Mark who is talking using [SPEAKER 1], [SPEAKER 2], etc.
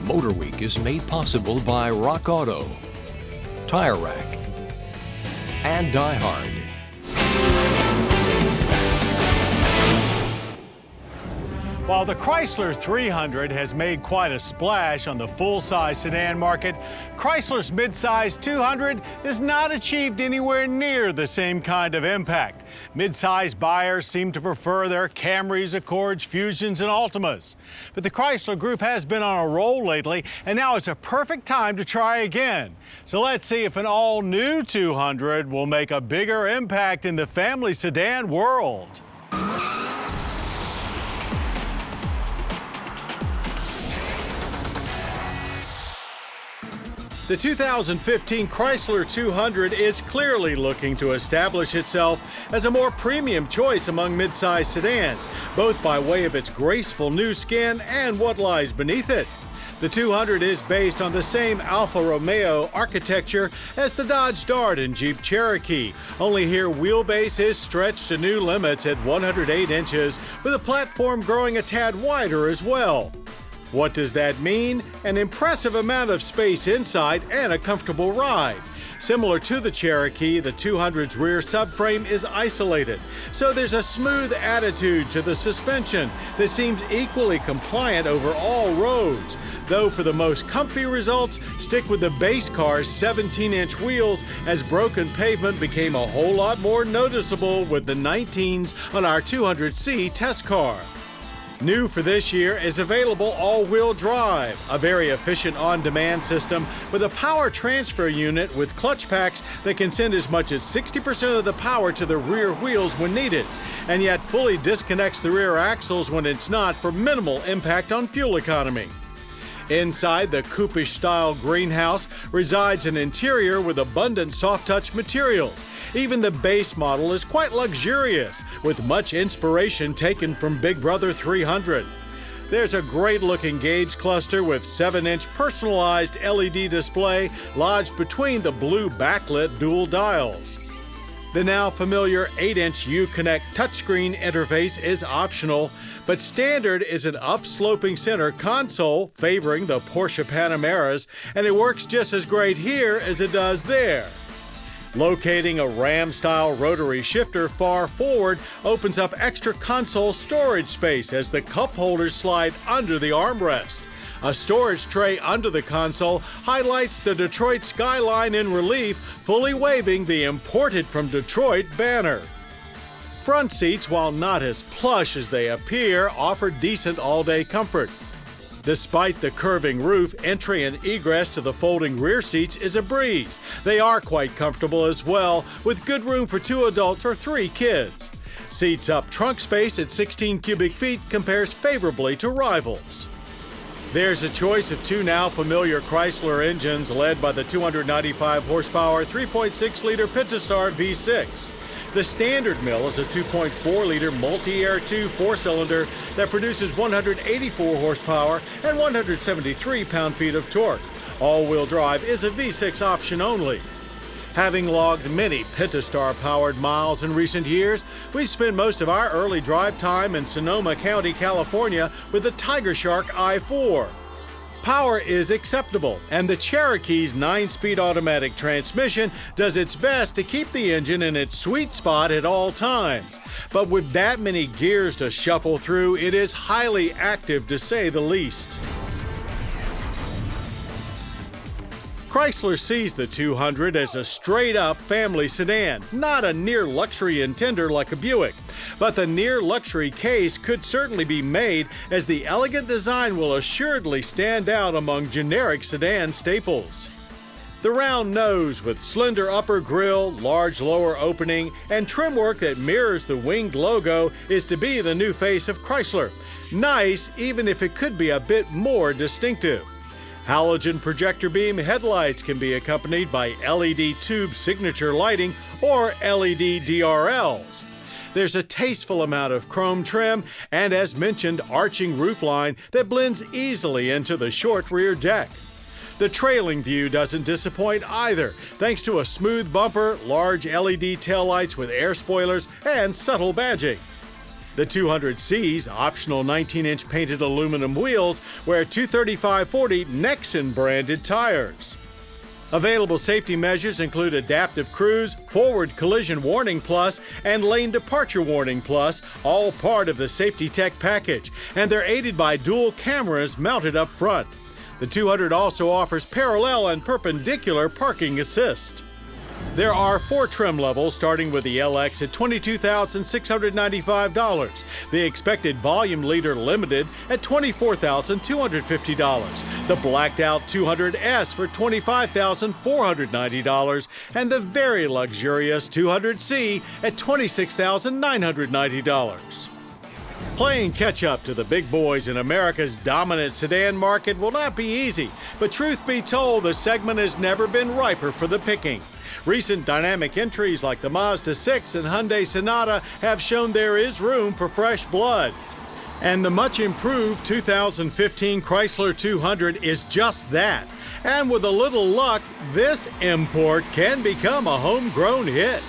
[SPEAKER 1] MotorWeek is made possible by Rock Auto, Tire Rack, and Die Hard.
[SPEAKER 2] While the Chrysler 300 has made quite a splash on the full-size sedan market, Chrysler's mid-size 200 has not achieved anywhere near the same kind of impact. Mid-size buyers seem to prefer their Camrys, Accords, Fusions, and Altimas. But the Chrysler Group has been on a roll lately, and now is a perfect time to try again. So let's see if an all-new 200 will make a bigger impact in the family sedan world. The 2015 Chrysler 200 is clearly looking to establish itself as a more premium choice among midsize sedans, both by way of its graceful new skin and what lies beneath it. The 200 is based on the same Alfa Romeo architecture as the Dodge Dart and Jeep Cherokee, only here wheelbase is stretched to new limits at 108 inches, with the platform growing a tad wider as well. What does that mean? An impressive amount of space inside and a comfortable ride. Similar to the Cherokee, the 200's rear subframe is isolated, so there's a smooth attitude to the suspension that seems equally compliant over all roads. Though for the most comfy results, stick with the base car's 17-inch wheels, as broken pavement became a whole lot more noticeable with the 19s on our 200C test car. New for this year is available all-wheel drive, a very efficient on-demand system with a power transfer unit with clutch packs that can send as much as 60% of the power to the rear wheels when needed, and yet fully disconnects the rear axles when it's not for minimal impact on fuel economy. Inside the coupe-style greenhouse resides an interior with abundant soft-touch materials. Even the base model is quite luxurious, with much inspiration taken from Big Brother 300. There's a great-looking gauge cluster with 7-inch personalized LED display lodged between the blue backlit dual dials. The now familiar 8-inch Uconnect touchscreen interface is optional, but standard is an upsloping center console favoring the Porsche Panameras, and it works just as great here as it does there. Locating a Ram-style rotary shifter far forward opens up extra console storage space as the cup holders slide under the armrest. A storage tray under the console highlights the Detroit skyline in relief, fully waving the imported from Detroit banner. Front seats, while not as plush as they appear, offer decent all-day comfort. Despite the curving roof, entry and egress to the folding rear seats is a breeze. They are quite comfortable as well, with good room for 2 adults or 3 kids. Seats up trunk space at 16 cubic feet compares favorably to rivals. There's a choice of 2 now familiar Chrysler engines led by the 295 horsepower 3.6-liter Pentastar V6. The standard mill is a 2.4-liter multi-air 2 4-cylinder that produces 184 horsepower and 173 pound-feet of torque. All-wheel drive is a V6 option only. Having logged many Pentastar-powered miles in recent years, we spent most of our early drive time in Sonoma County, California with the Tiger Shark i4. Power is acceptable, and the Cherokee's 9-speed automatic transmission does its best to keep the engine in its sweet spot at all times. But with that many gears to shuffle through, it is highly active to say the least. Chrysler sees the 200 as a straight-up family sedan, not a near-luxury intender like a Buick. But the near-luxury case could certainly be made, as the elegant design will assuredly stand out among generic sedan staples. The round nose with slender upper grille, large lower opening, and trim work that mirrors the winged logo is to be the new face of Chrysler. Nice, even if it could be a bit more distinctive. Halogen projector beam headlights can be accompanied by LED tube signature lighting or LED DRLs. There's a tasteful amount of chrome trim and, as mentioned, arching roofline that blends easily into the short rear deck. The trailing view doesn't disappoint either, thanks to a smooth bumper, large LED taillights with air spoilers, and subtle badging. The 200C's optional 19-inch painted aluminum wheels wear 235/40 Nexen branded tires. Available safety measures include Adaptive Cruise, Forward Collision Warning Plus, and Lane Departure Warning Plus, all part of the Safety Tech package, and they're aided by dual cameras mounted up front. The 200 also offers parallel and perpendicular parking assist. There are 4 trim levels, starting with the LX at $22,695, the expected volume leader limited at $24,250, the blacked out 200S for $25,490, and the very luxurious 200C at $26,990. Playing catch-up to the big boys in America's dominant sedan market will not be easy, but truth be told, the segment has never been riper for the picking. Recent dynamic entries like the Mazda 6 and Hyundai Sonata have shown there is room for fresh blood. And the much improved 2015 Chrysler 200 is just that. And with a little luck, this import can become a homegrown hit.